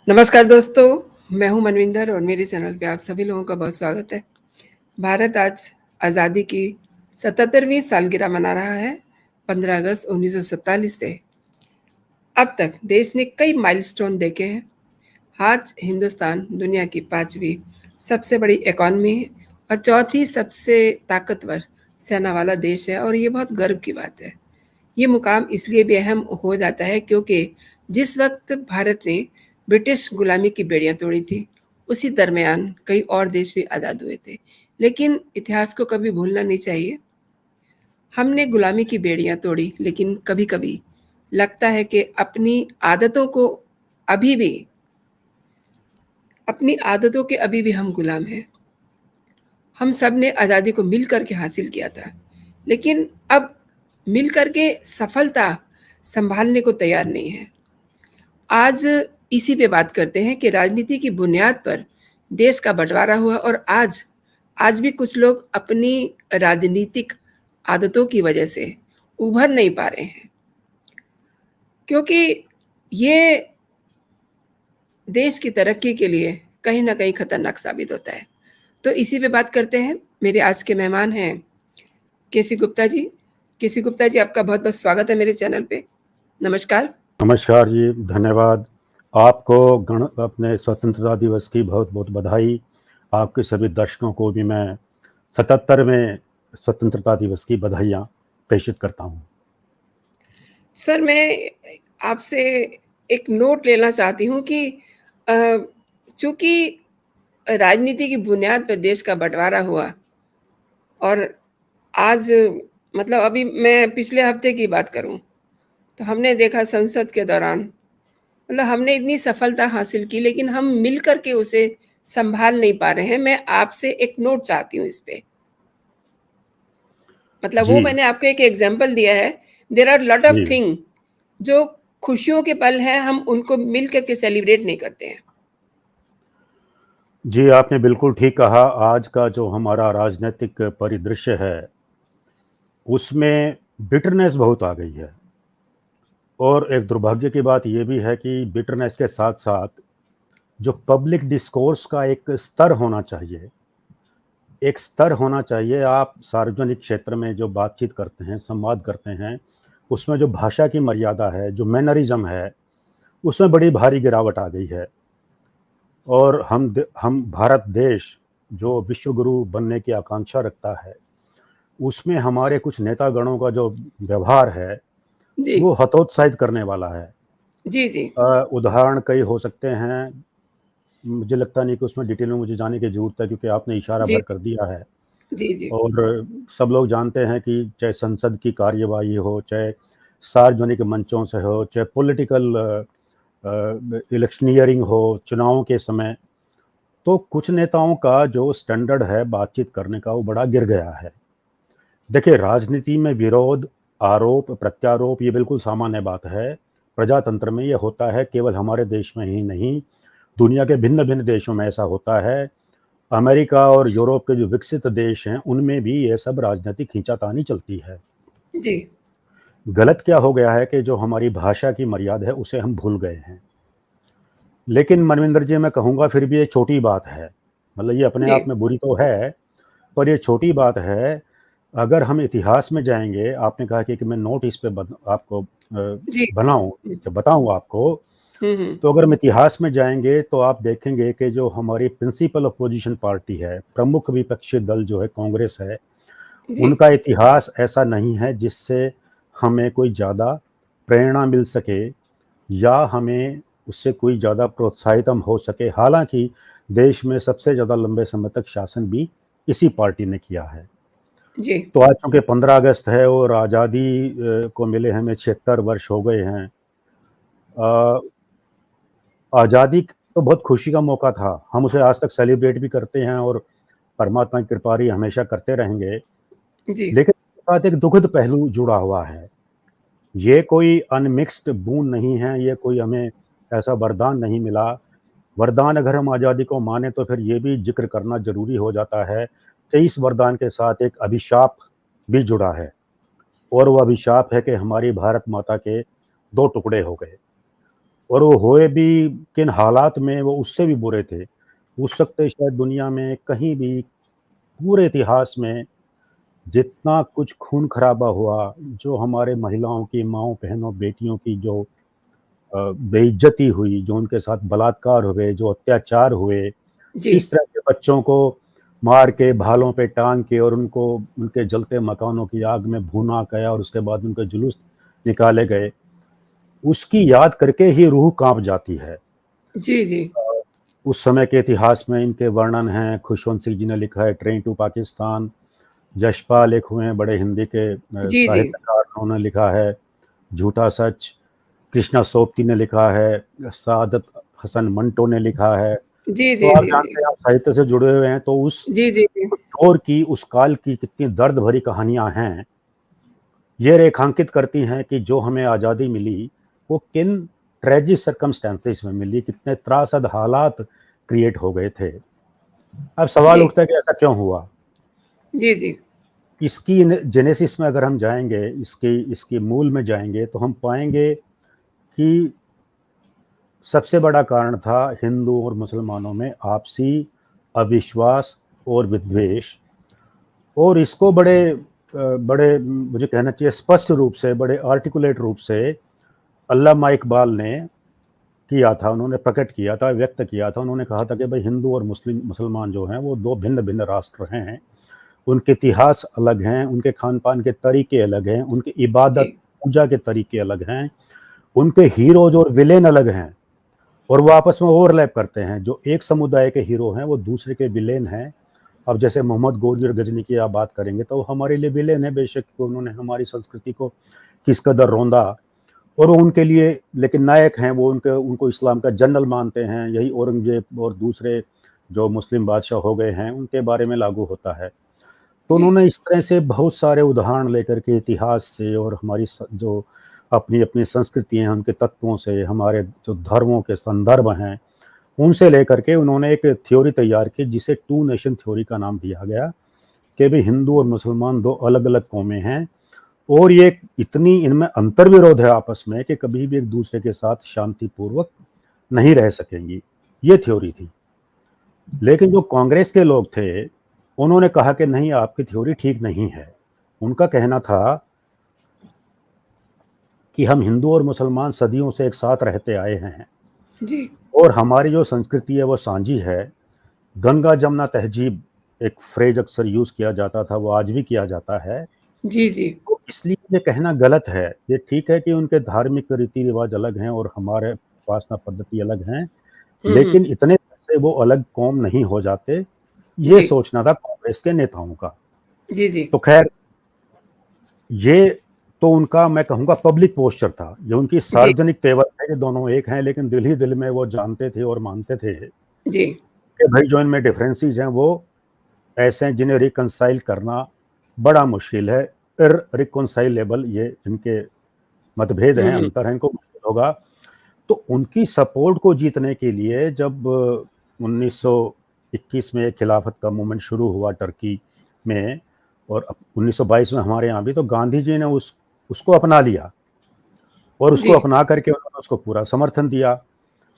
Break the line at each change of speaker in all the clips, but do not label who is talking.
नमस्कार दोस्तों, मैं हूं मनविंदर और मेरे चैनल पे आप सभी लोगों का बहुत स्वागत है। भारत आज आज़ादी की 77वीं सालगिरह मना रहा है। 15 अगस्त 1947 से अब तक देश ने कई माइलस्टोन देखे हैं। आज हिंदुस्तान दुनिया की 5वीं सबसे बड़ी इकॉनमी है और चौथी सबसे ताकतवर सेना वाला देश है और ये बहुत गर्व की बात है। ये मुकाम इसलिए भी अहम हो जाता है क्योंकि जिस वक्त भारत ने ब्रिटिश गुलामी की बेड़ियां तोड़ी थी, उसी दरमियान कई और देश भी आज़ाद हुए थे। लेकिन इतिहास को कभी भूलना नहीं चाहिए। हमने गुलामी की बेड़ियां तोड़ी, लेकिन कभी-कभी लगता है कि अभी भी अपनी आदतों के अभी भी हम गुलाम हैं। हम सब ने आज़ादी को मिल कर के हासिल किया था, लेकिन अब मिल कर के सफलता संभालने को तैयार नहीं है। आज इसी पे बात करते हैं कि राजनीति की बुनियाद पर देश का बंटवारा हुआ और आज आज भी कुछ लोग अपनी राजनीतिक आदतों की वजह से उभर नहीं पा रहे हैं, क्योंकि ये देश की तरक्की के लिए कहीं न कहीं खतरनाक साबित होता है। तो इसी पे बात करते हैं। मेरे आज के मेहमान हैं केसी गुप्ता जी। केसी गुप्ता जी, आपका बहुत-बहुत स्वागत है मेरे चैनल पे। नमस्कार।
नमस्कार जी, धन्यवाद। आपको अपने स्वतंत्रता दिवस की बहुत-बहुत बधाई। आपके सभी दर्शकों को भी मैं 77वें स्वतंत्रता दिवस की बधाइयाँ प्रेषित करता हूँ।
सर, मैं आपसे एक नोट लेना चाहती हूँ कि अ, चूँकि राजनीति की बुनियाद पर देश का बँटवारा हुआ और आज मतलब अभी मैं पिछले हफ्ते की बात करूँ, तो हमने देखा संसद के दौरान मतलब हमने इतनी सफलता हासिल की, लेकिन हम मिल कर के उसे सँभाल नहीं पा रहे हैं। मैं आपसे एक नोट चाहती हूँ इस पे। मतलब वो
जी,
मैंने आपको एक एग्ज़ाम्पल दिया है। देयर आर लॉट ऑफ
जी।
थिंग जो खुशियों के पल हैं, हम उनको मिल कर के सेलिब्रेट नहीं करते हैं।
जी, आपने बिल्कुल ठीक कहा। आज का जो हमारा राजनीतिक परिदृश्य है, उसमें बिटरनेस बहुत आ गई है। और एक दुर्भाग्य की बात ये भी है कि बिटरनेस के साथ-साथ जो पब्लिक डिस्कोर्स का एक स्तर होना चाहिए। आप सार्वजनिक क्षेत्र में जो बातचीत करते हैं, संवाद करते हैं, उसमें जो भाषा की मर्यादा है, जो मैनरिज़्म है, उसमें बड़ी भारी गिरावट आ गई है। और हम भारत देश जो विश्व गुरु बनने की आकांक्षा रखता है, उसमें हमारे कुछ नेतागणों का जो व्यवहार है,
जी।
वो हतोत्साहित करने वाला है।
जी, जी।
उदाहरण कई हो सकते हैं। मुझे लगता नहीं कि उसमें डिटेल में मुझे जाने की ज़रूरत है, क्योंकि आपने इशारा
जी,
भर कर दिया है।
जी, जी।
और सब लोग जानते हैं कि चाहे संसद की कार्यवाही हो, चाहे सार्वजनिक मंचों से हो, चाहे पॉलिटिकल इलेक्शनियरिंग हो, चुनावों के समय, तो कुछ नेताओं का जो स्टैंडर्ड है बातचीत करने का, वो बड़ा गिर गया है। देखिए, राजनीति में विरोध, आरोप, प्रत्यारोप ये बिल्कुल सामान्य बात है। प्रजातंत्र में ये होता है, केवल हमारे देश में ही नहीं, दुनिया के भिन्न-भिन्न देशों में ऐसा होता है। अमेरिका और यूरोप के जो विकसित देश हैं, उनमें भी ये सब राजनीतिक खींचातानी चलती है।
जी।
गलत क्या हो गया है कि जो हमारी भाषा की मर्यादा है, उसे हम भूल गए हैं। लेकिन मनविंदर जी, मैं कहूँगा फिर भी ये छोटी बात है। मतलब ये अपने
जी।
आप में बुरी तो है, पर ये छोटी बात है। अगर हम इतिहास में जाएँगे, आपने कहा कि मैं नोट इस पे आपको
जी।
बनाऊँ,
हुँ।
बताऊँ आपको,
हुँ, हुँ।
तो अगर हम इतिहास में जाएँगे तो आप देखेंगे कि जो हमारी प्रिंसिपल अपोज़िशन पार्टी है, प्रमुख विपक्षी दल जो है कांग्रेस है,
जी।
उनका इतिहास ऐसा नहीं है जिससे हमें कोई ज़्यादा प्रेरणा मिल सके या हमें उससे कोई ज़्यादा प्रोत्साहित हम हो सके। हालाँकि देश में सबसे ज़्यादा लंबे समय तक शासन भी इसी पार्टी ने किया है।
जी।
तो आज चूँकि 15 अगस्त है और आज़ादी को मिले हमें 76 वर्ष हो गए हैं। अ, आज़ादी तो बहुत खुशी का मौका था। हम उसे आज तक सेलिब्रेट भी करते हैं और परमात्मा की कृपा रही हमेशा करते रहेंगे।
जी।
लेकिन इसके साथ एक दुखद पहलू जुड़ा हुआ है। ये कोई अनमिक्स्ड बूँद नहीं है, ये कोई हमें ऐसा वरदान नहीं मिला। वरदान अगर हम आज़ादी को माने तो फिर ये भी ज़िक्र करना ज़रूरी हो जाता है कि इस वरदान के साथ एक अभिशाप भी जुड़ा है, और वो अभिशाप है कि हमारी भारत माता के 2 टुकड़े हो गए। और वो हुए भी किन हालात में, वो उससे भी बुरे थे। उस वक़्त शायद दुनिया में कहीं भी पूरे इतिहास में जितना कुछ खून-खराबा हुआ, जो हमारे महिलाओं की, माँओं-बहनों, बेटियों की जो बेइज्जती हुई, जो उनके साथ बलात्कार हुए, जो अत्याचार हुए,
जी,
किस तरह से बच्चों को मार के, भालों पे टाँग के और उनको उनके जलते मकानों की आग में भूना गया और उसके बाद उनके जुलूस निकाले गए, उसकी याद करके ही रूह काँप जाती है।
जी, जी।
उस समय के इतिहास में इनके वर्णन हैं, खुशवंत सिंह जी ने लिखा है ट्रेन टू पाकिस्तान, यशपाल एक हुए हैं बड़े हिंदी के
जी, जी।
साहित्यकार, उन्होंने लिखा है झूठा सच, कृष्णा सोबती ने लिखा है, सादत हसन मंटो ने लिखा है।
जी,
तो
जी,
आप
जी, जी।
जानते हैं, आप साहित्य से जुड़े हुए हैं, तो
जी, जी, जी।
उस दौर की, उस काल की कितनी दर्द भरी कहानियाँ हैं, ये रेखांकित करती हैं कि जो हमें आज़ादी मिली, वो किन ट्रेजिक सर्कमस्टेंसेस में मिली, कितने त्रासद हालात क्रिएट हो गए थे। अब सवाल
जी,
उठता है कि ऐसा क्यों हुआ?
जी, जी।
इसकी न जेनेसिस में अगर हम जाएँगे, इसके इसके मूल में जाएँगे, तो हम पाएँगे कि सबसे बड़ा कारण था हिंदू और मुसलमानों में आपसी अविश्वास और विद्वेष। और इसको बड़े मुझे कहना चाहिए स्पष्ट रूप से, बड़े आर्टिकुलेट रूप से अल्लामा इकबाल ने किया था, उन्होंने प्रकट किया था, व्यक्त किया था। उन्होंने कहा था कि भाई हिंदू और मुसलमान जो हैं वो 2 भिन्न-भिन्न राष्ट्र हैं। उनके इतिहास अलग हैं, उनके खान-पान के तरीके अलग हैं, उनकी इबादत,
जी,
पूजा के तरीके अलग हैं, उनके हीरोज़ और विलेन अलग हैं और वो आपस में ओवरलैप करते हैं। जो एक समुदाय के हीरो हैं, वो दूसरे के विलेन हैं। अब जैसे मोहम्मद गोरी और गजनी की आप बात करेंगे, तो वो हमारे लिए विलेन है बेशक, उन्होंने हमारी संस्कृति को किस कदर रौंदा और वो उनके लिए लेकिन नायक हैं, वो उनके उनको इस्लाम का जनरल मानते हैं। यही औरंगज़ेब और दूसरे जो मुस्लिम बादशाह हो गए हैं, उनके बारे में लागू होता है। तो
जी,
उन्होंने इस तरह से बहुत सारे उदाहरण लेकर के इतिहास से और हमारी जो अपनी-अपनी संस्कृति हैं, उनके तत्वों से, हमारे जो धर्मों के संदर्भ हैं, उनसे लेकर के उन्होंने एक थ्योरी तैयार की जिसे टू नेशन थ्योरी का नाम दिया गया कि भई हिंदू और मुसलमान 2 अलग-अलग कौमें हैं और ये इतनी इनमें अंतर्विरोध है आपस में कि कभी भी एक-दूसरे के साथ शांतिपूर्वक नहीं रह सकेंगी। ये थ्योरी थी। लेकिन जो कांग्रेस के लोग थे, उन्होंने कहा कि नहीं, आपकी थ्योरी ठीक नहीं है। उनका कहना था कि हम हिंदू और मुसलमान सदियों से एक साथ रहते आए हैं
जी,
और हमारी जो संस्कृति है वो सांझी है। गंगा जमुना तहजीब एक फ्रेज अक्सर यूज़ किया जाता था, वो आज भी किया जाता है।
जी, जी।
तो इसलिए ये कहना गलत है। ये ठीक है कि उनके धार्मिक रीति-रिवाज अलग हैं और हमारे उपासना पद्धति अलग हैं,
हुँ, हुँ।
लेकिन इतने से वो अलग कौम नहीं हो जाते, ये
जी,
सोचना था कांग्रेस के नेताओं का।
जी, जी।
तो ख़ैर, ये तो उनका मैं कहूँगा पब्लिक पोस्चर था। ये उनकी
जी,
सार्वजनिक तेवर है कि दोनों एक हैं, लेकिन दिल ही दिल में वो जानते थे और मानते थे
जी।
कि भाई जो इनमें डिफरेंसेस हैं वो ऐसे हैं जिन्हें रिकंसाइल करना बड़ा मुश्किल है। इररिकंसाइलेबल ये इनके मतभेद
हुँ,
हैं,
हुँ।
अंतर हैं, इनको मुश्किल होगा। तो उनकी सपोर्ट को जीतने के लिए जब 1921 में खिलाफत का मूवमेंट शुरू हुआ टर्की में और 1922 में हमारे यहाँ भी, तो गांधी जी ने उसको अपना लिया और उसको
जी।
अपना करके उन्होंने उसको पूरा समर्थन दिया।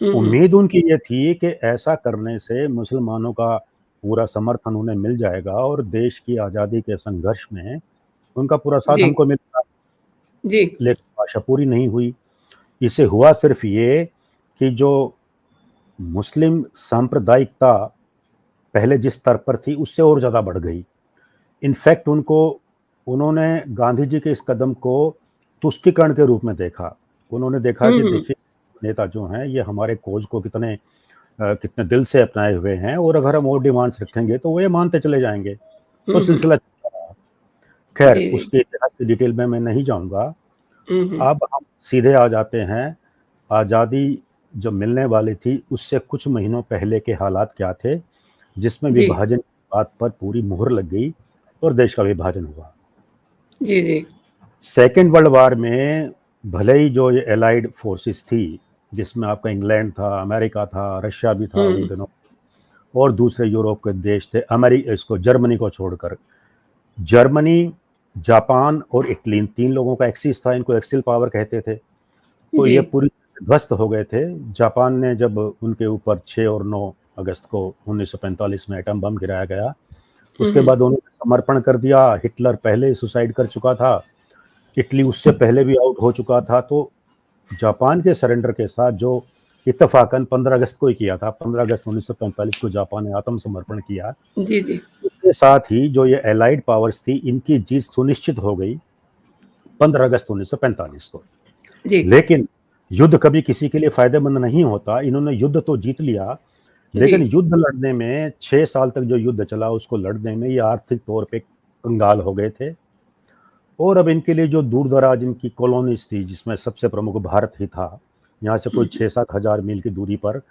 हुँ, हुँ।
उम्मीद उनकी ये थी कि ऐसा करने से मुसलमानों का पूरा समर्थन उन्हें मिल जाएगा और देश की आज़ादी के संघर्ष में उनका पूरा साथ
जी,
हमको मिलेगा,
जी।
लेकिन आशा पूरी नहीं हुई। इससे हुआ सिर्फ ये कि जो मुस्लिम सांप्रदायिकता पहले जिस स्तर पर थी उससे और ज़्यादा बढ़ गई। इनफैक्ट उन्होंने गांधी जी के इस कदम को तुष्टीकरण के रूप में देखा। उन्होंने देखा
हुँ,
कि
हुँ।
देखिए, नेता जो हैं ये हमारे कॉज़ को कितने दिल से अपनाए हुए हैं और अगर हम और डिमांड्स रखेंगे तो वो ये मानते चले जाएँगे। तो
हुँ, हुँ।
सिलसिला चलता रहा। खैर,
जी, जी।
उसके इतिहास की डिटेल में मैं नहीं जाऊँगा।
हुँ, हुँ।
अब हम सीधे आ जाते हैं, आज़ादी जो मिलने वाली थी उससे कुछ महीनों पहले के हालात क्या थे, जिसमें
जी।
विभाजन की बात पर पूरी मुहर लग गई और देश का विभाजन हुआ।
जी, जी।
सेकेंड वर्ल्ड वॉर में भले ही जो ये एलाइड फोर्सेस थी, जिसमें आपका इंग्लैंड था, अमेरिका था, रशिया भी था उन
हुँ।
दिनों और दूसरे यूरोप के देश थे, इसको जर्मनी को छोड़कर। जर्मनी, जापान और इटली, इन 3 लोगों का एक्सिस था, इनको एक्सियल पावर कहते थे। तो
जी।
ये पूरी ध्वस्त हो गए थे। जापान ने जब उनके ऊपर 6 और 9 अगस्त को 1945 में एटम बम गिराया गया, उसके बाद उन्होंने समर्पण कर दिया। हिटलर पहले ही सुसाइड कर चुका था, इटली उससे पहले भी आउट हो चुका था। तो जापान के सरेंडर के साथ जो इत्तफाकन 15 अगस्त को ही किया था, 15 अगस्त 1945 को जापान ने आत्मसमर्पण किया।
जी, जी।
उसके साथ ही जो ये एलाइड पावर्स थी, इनकी जीत सुनिश्चित हो गई 15 अगस्त 1945 को।
जी,
लेकिन युद्ध कभी किसी के लिए फायदेमंद नहीं होता। इन्होंने युद्ध तो जीत लिया, लेकिन
जी,
युद्ध लड़ने में 6 साल तक जो युद्ध चला, उसको लड़ने में ये आर्थिक तौर पे कंगाल हो गए थे। और अब इनके लिए जो दूर-दराज इनकी कॉलोनीज़ थी, जिसमें सबसे प्रमुख भारत ही था, यहाँ से कोई 6-7 हज़ार मील की दूरी पर,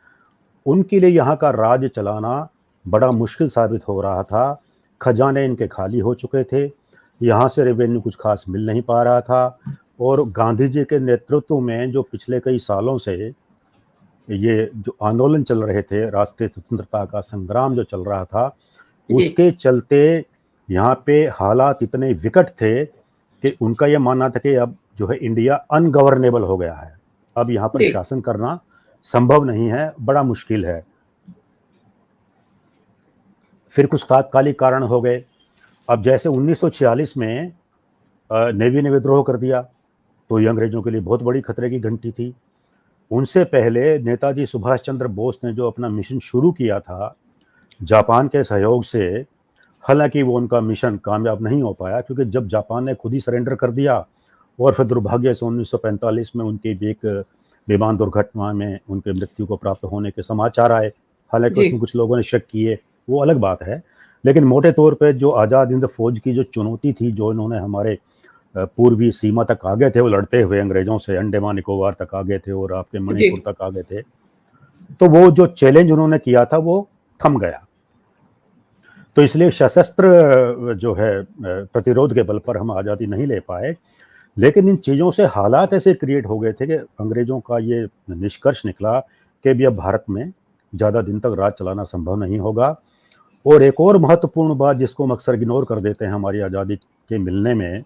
उनके लिए यहाँ का राज चलाना बड़ा मुश्किल साबित हो रहा था। खजाने इनके खाली हो चुके थे, यहाँ से रेवेन्यू कुछ खास मिल नहीं पा रहा था। और गांधी जी के नेतृत्व में जो पिछले कई सालों से ये जो आंदोलन चल रहे थे, राष्ट्रीय स्वतंत्रता का संग्राम जो चल रहा था,
जी,
उसके चलते यहाँ पे हालात इतने विकट थे कि उनका ये मानना था कि अब जो है इंडिया अनगवर्नेबल हो गया है। अब यहाँ पर
जी,
शासन करना संभव नहीं है, बड़ा मुश्किल है। फिर कुछ तात्कालिक कारण हो गए। अब जैसे 1946 में नेवी ने विद्रोह कर दिया, तो ये अंग्रेजों के लिए बहुत बड़ी खतरे की घंटी थी। उनसे पहले नेताजी सुभाष चंद्र बोस ने जो अपना मिशन शुरू किया था जापान के सहयोग से, हालांकि वो उनका मिशन कामयाब नहीं हो पाया, क्योंकि जब जापान ने खुद ही सरेंडर कर दिया और फिर दुर्भाग्य से 1945 में उनकी भी एक विमान दुर्घटना में उनके मृत्यु को प्राप्त होने के समाचार आए। हालांकि
जी,
उसमें कुछ लोगों ने शक किए, वो अलग बात है। लेकिन मोटे तौर पे जो आज़ाद हिंद फौज की जो चुनौती थी, जो इन्होंने हमारे पूर्वी सीमा तक आ गए थे वो लड़ते हुए अंग्रेजों से, अंडमान निकोबार तक आ गए थे और आपके
जी,
मणिपुर तक आ गए थे। तो वो जो चैलेंज उन्होंने किया था वो थम गया। तो इसलिए सशस्त्र जो है प्रतिरोध के बल पर हम आज़ादी नहीं ले पाए। लेकिन इन चीज़ों से हालात ऐसे क्रिएट हो गए थे कि अंग्रेज़ों का ये निष्कर्ष निकला कि अभी अब भारत में ज़्यादा दिन तक राज चलाना संभव नहीं होगा। और एक और महत्वपूर्ण बात जिसको हम अक्सर इग्नोर कर देते हैं हमारी आज़ादी के मिलने में,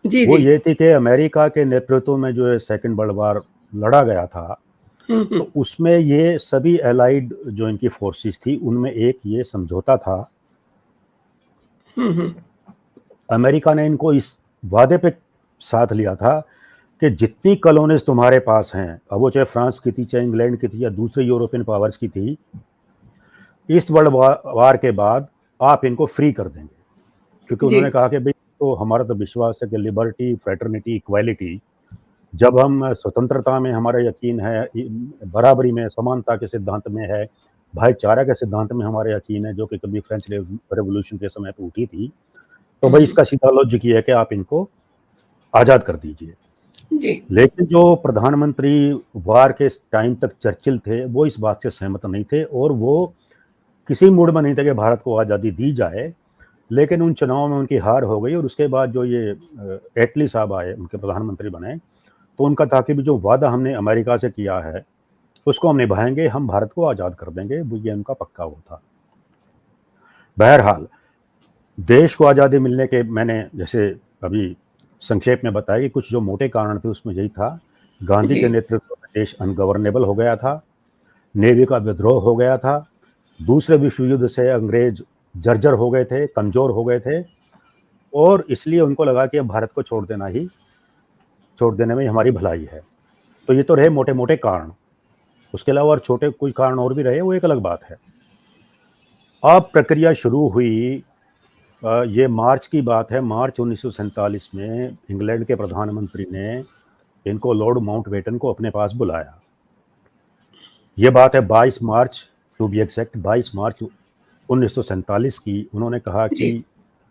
जी,
वो
जी।
ये थी कि अमेरिका के नेतृत्व में जो है सेकंड वर्ल्ड वार लड़ा गया था,
हुँ, हुँ,
तो उसमें ये सभी एलाइड जो इनकी फोर्सेस थी, उनमें एक ये समझौता था।
हुँ, हुँ।
अमेरिका ने इनको इस वादे पे साथ लिया था कि जितनी कॉलोनीज तुम्हारे पास हैं, अब वो चाहे फ्रांस की थी, चाहे इंग्लैंड की थी या दूसरे यूरोपियन पावर्स की थी, इस वर्ल्ड वार के बाद आप इनको फ्री कर देंगे। क्योंकि
जी,
उन्होंने कहा कि भाई, तो हमारा तो विश्वास है कि लिबर्टी, फ्रेटर्निटी, इक्वालिटी, जब हम स्वतंत्रता में हमारा यकीन है, बराबरी में, समानता के सिद्धांत में है, भाईचारा के सिद्धांत में हमारा यकीन है, जो कि कभी फ्रेंच रेवोल्यूशन के समय पे उठी थी, तो भाई
हुँ,
इसका सीधा लॉजिक ये है कि आप इनको आज़ाद कर दीजिए।
जी,
लेकिन जो प्रधानमंत्री वार के टाइम तक चर्चिल थे, वो इस बात से सहमत नहीं थे और वो किसी मूड में नहीं थे कि भारत को आज़ादी दी जाए। लेकिन उन चुनावों में उनकी हार हो गई और उसके बाद जो ये एटली साहब आए, उनके प्रधानमंत्री बने, तो उनका था कि भी जो वादा हमने अमेरिका से किया है, उसको हम निभाएँगे, हम भारत को आज़ाद कर देंगे, वो ये उनका पक्का वो था। बहरहाल, देश को आज़ादी मिलने के मैंने जैसे अभी संक्षेप में बताया कि कुछ जो मोटे कारण थे उसमें यही था, गांधी
जी,
के नेतृत्व में देश अनगवर्नेबल हो गया था, नेवी का विद्रोह हो गया था, दूसरे विश्व युद्ध से अंग्रेज जर्जर हो गए थे, कमज़ोर हो गए थे और इसलिए उनको लगा कि अब भारत को छोड़ देने में ही हमारी भलाई है। तो ये तो रहे मोटे-मोटे कारण। उसके अलावा और छोटे कोई कारण और भी रहे, वो एक अलग बात है। अब प्रक्रिया शुरू हुई, ये मार्च की बात है, मार्च 1947 में इंग्लैंड के प्रधानमंत्री ने इनको लॉर्ड माउंटबेटन को अपने पास बुलाया। ये बात है 22 मार्च, टू बी एग्जैक्ट 22 मार्च 1947 की। उन्होंने कहा
जी,
कि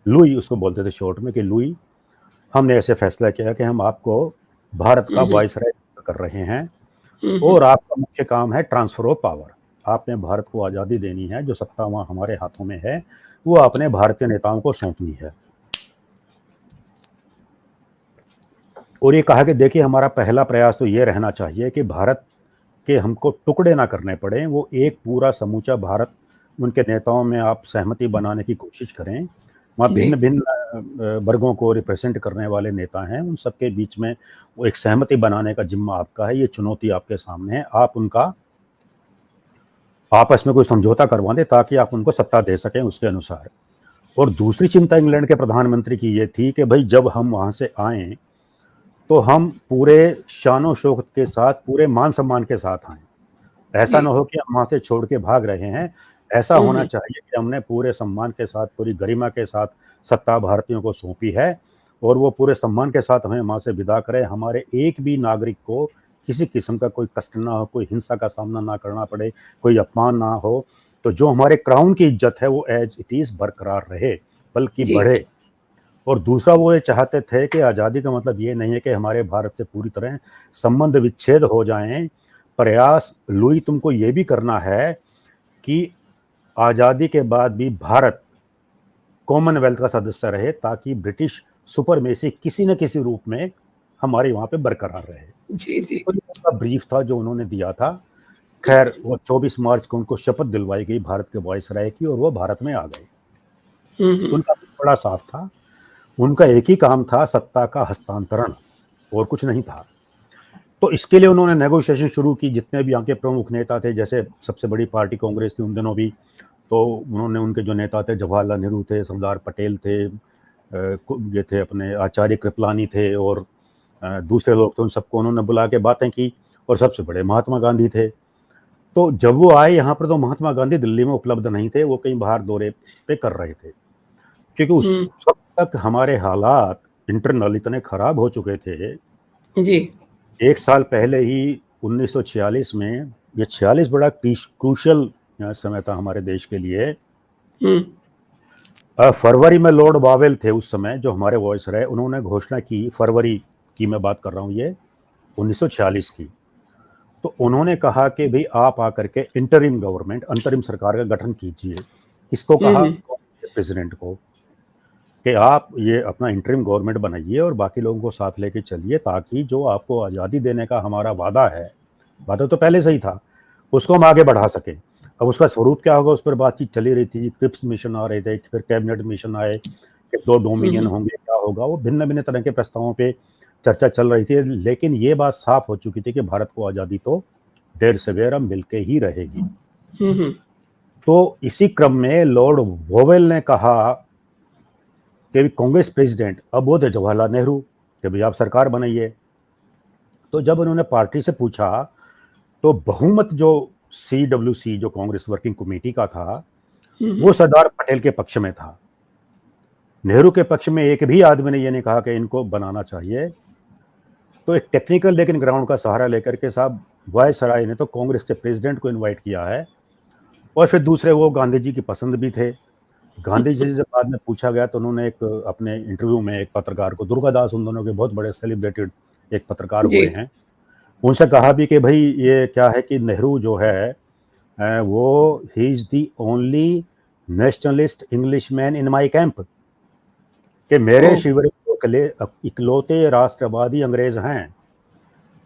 लुई, उसको बोलते थे शॉर्ट में, कि लुई, हमने ऐसे फैसला किया कि हम आपको भारत का
हुँ, हुँ,
वाइसराय कर रहे हैं
हुँ, हुँ,
और आपका मुख्य काम है ट्रांसफर ऑफ पावर। आपने भारत को आज़ादी देनी है, जो सत्ता वहाँ हमारे हाथों में है, वो आपने भारतीय नेताओं को सौंपनी है। और ये कहा कि देखिए, हमारा पहला प्रयास तो ये रहना चाहिए कि भारत के हमको टुकड़े ना करने पड़े, वो एक पूरा समूचा भारत, उनके नेताओं में आप सहमति बनाने की कोशिश करें। वहाँ
जी,
भिन्न-भिन्न वर्गों को रिप्रेजेंट करने वाले नेता हैं, उन सबके बीच में वो एक सहमति बनाने का जिम्मा आपका है। ये चुनौती आपके सामने है, आप उनका आपस में कोई समझौता करवा दें ताकि आप उनको सत्ता दे सकें उसके अनुसार। और दूसरी चिंता इंग्लैंड के प्रधानमंत्री की ये थी कि भाई जब हम वहाँ से आएँ तो हम पूरे शान और शौकत के साथ, पूरे मान सम्मान के साथ आएँ। ऐसा
जी।
ना हो कि हम वहाँ से छोड़ के भाग रहे हैं। ऐसा
हुँ,
होना
हुँ।
चाहिए कि हमने पूरे सम्मान के साथ, पूरी गरिमा के साथ सत्ता भारतीयों को सौंपी है और वो पूरे सम्मान के साथ हमें वहाँ से विदा करें। हमारे एक भी नागरिक को किसी किस्म का कोई कष्ट ना हो, कोई हिंसा का सामना ना करना पड़े, कोई अपमान ना हो। तो जो हमारे क्राउन की इज़्ज़त है वो एज़ इट इज़ बरकरार रहे, बल्कि
जी।
बढ़े। और दूसरा वो ये चाहते थे कि आज़ादी का मतलब ये नहीं है कि हमारे भारत से पूरी तरह संबंध विच्छेद हो जाएँ। प्रयास लुई तुमको ये भी करना है कि आज़ादी के बाद भी भारत कॉमनवेल्थ का सदस्य रहे ताकि ब्रिटिश सुपरमेसी किसी न किसी रूप में हमारे वहाँ पे बरकरार रहे।
जी, जी।
तो ये उनका ब्रीफ था जो उन्होंने दिया था। खैर वो 24 मार्च को उनको शपथ दिलवाई गई भारत के वायसराय की और वो भारत में आ गए।
हुँ, हुँ।
उनका बड़ा साफ था, उनका एक ही काम था सत्ता का हस्तांतरण और कुछ नहीं था। तो इसके लिए उन्होंने नेगोशिएशन शुरू की, जितने भी यहाँ के प्रमुख नेता थे, जैसे सबसे बड़ी पार्टी कांग्रेस थी उन दिनों भी, तो उन्होंने उनके जो नेता थे जवाहरलाल नेहरू थे, सरदार पटेल थे, ये थे अपने आचार्य कृपलानी थे और दूसरे लोग थे, उन सबको उन्होंने बुला के बातें की और सबसे बड़े महात्मा गांधी थे। तो जब वो आए यहाँ पर तो महात्मा गांधी दिल्ली में उपलब्ध नहीं थे, वो कहीं बाहर दौरे पे कर रहे थे, क्योंकि उस
हुँ।
वक्त तक हमारे हालात इंटरनल इतने खराब हो चुके थे।
जी।
1 साल पहले ही 1946 में, ये 46 बड़ा क्रूशियल समय था हमारे देश के लिए।
हुँ।
फरवरी में लॉर्ड बावेल थे उस समय जो हमारे वॉइसरॉय, उन्होंने घोषणा की, फरवरी की मैं बात कर रहा हूँ ये 1946 की। तो उन्होंने कहा कि भाई आप आकर के इंटरिम गवर्नमेंट, अंतरिम सरकार का गठन कीजिए। किसको
हुँ,
कहा?
हुँ।
प्रेसिडेंट को, कि आप ये अपना इंटरिम गवर्नमेंट बनाइए और बाकी लोगों को साथ लेके चलिए ताकि जो आपको आज़ादी देने का हमारा वादा है, वादा तो पहले से ही था, उसको हम आगे बढ़ा सकें। अब उसका स्वरूप क्या होगा उस पर बातचीत चली रही थी, क्रिप्स मिशन आ रहे थे, फिर कैबिनेट मिशन आए कि 2
हुँ,
डोमिनियन
हुँ।
होंगे, क्या होगा, वो भिन्न-भिन्न तरह के प्रस्तावों पे चर्चा चल रही थी। लेकिन ये बात साफ हो चुकी थी कि भारत को आज़ादी तो देर सवेर अब मिलके ही रहेगी।
हुँ, हुँ।
तो इसी क्रम में लॉर्ड वोवेल ने कहा कि कांग्रेस प्रेसिडेंट, अब वो थे जवाहरलाल नेहरू, कि भाई आप सरकार बनाइए। तो जब उन्होंने पार्टी से पूछा तो बहुमत जो CWC जो कांग्रेस वर्किंग कमेटी का था
हुँ,
वो
हुँ।
सरदार पटेल के पक्ष में था। नेहरू के पक्ष में एक भी आदमी ने ये नहीं कहा कि इनको बनाना चाहिए। तो एक टेक्निकल लेकिन ग्राउंड का सहारा लेकर के साहब वायसराय ने तो कांग्रेस के प्रेसिडेंट को इनवाइट किया है और फिर दूसरे वो गांधी जी की पसंद भी थे। गांधी जी से जब बाद में पूछा गया तो उन्होंने एक अपने इंटरव्यू में एक पत्रकार को, दुर्गादास उन दोनों के बहुत बड़े सेलिब्रेटेड एक पत्रकार
जी।
हुए हैं, उनसे कहा भी कि भाई ये क्या है कि नेहरू जो है वो he is the only nationalist Englishman in my camp, कि मेरे
ओह!
शिविर में इकलौते राष्ट्रवादी अंग्रेज हैं।